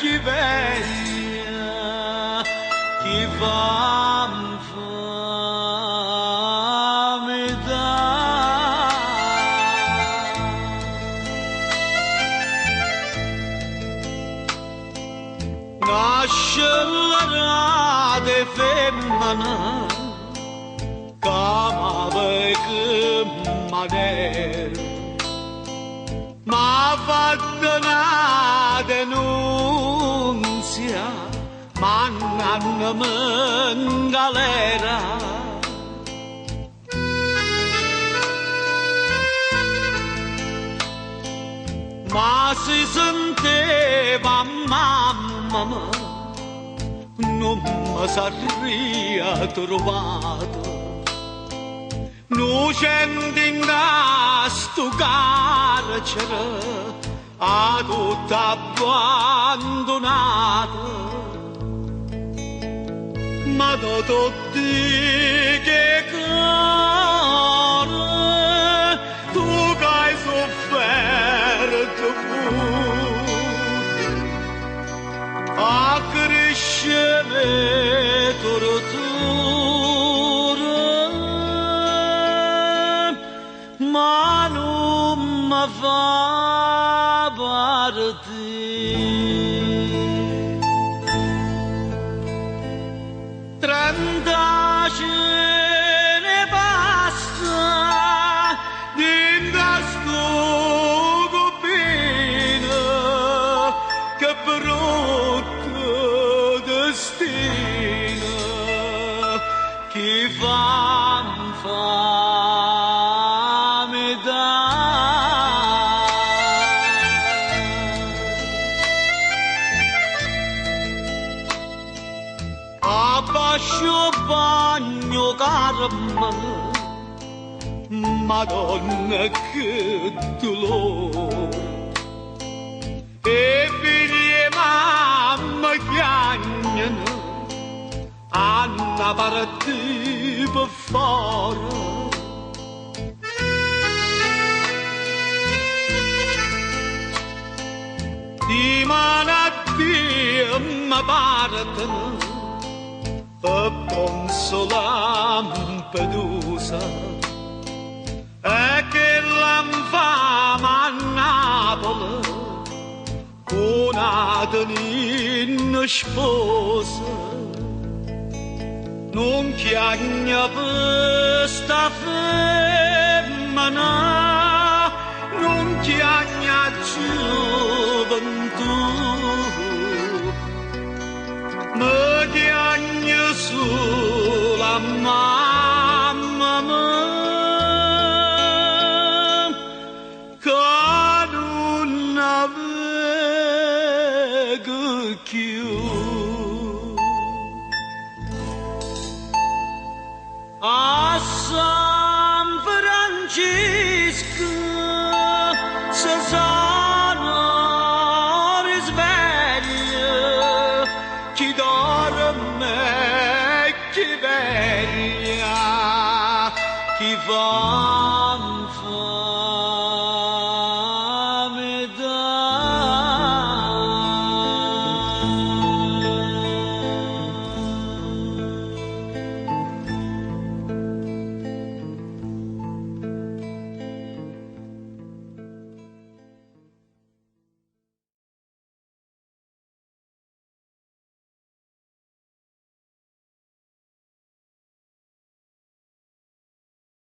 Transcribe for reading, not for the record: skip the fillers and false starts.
chi veglia, chi va mi dà. Nasce la rade femmina, come che magari ma fatta una denunzia, mannandomi in galera. Ma si sentiva mamma non mi sarebbe trovato. Lucendo in sto carcere, a tutto abbandonato. Ma da tutti che cuore, tu che hai sofferto pure, a crescere tortura. Ma non mi fa partire. 30 ce ne basta dentro sto copino, che brutto destino chi fa Abbascio bagno carma, Madonna che dolore. E figli e mamma chiagnano, hanno partito per fare. Di malattia mi partono, per consolare Lampedusa, e che l'anfama a Napoli una tenina sposa. Non chiagna per sta femmina, non chiagna gioventù, ma chiagna sulla mamma mia, che non aveva più. A San Francisco se sono risveglia, chi dorme e chi veglia, chi va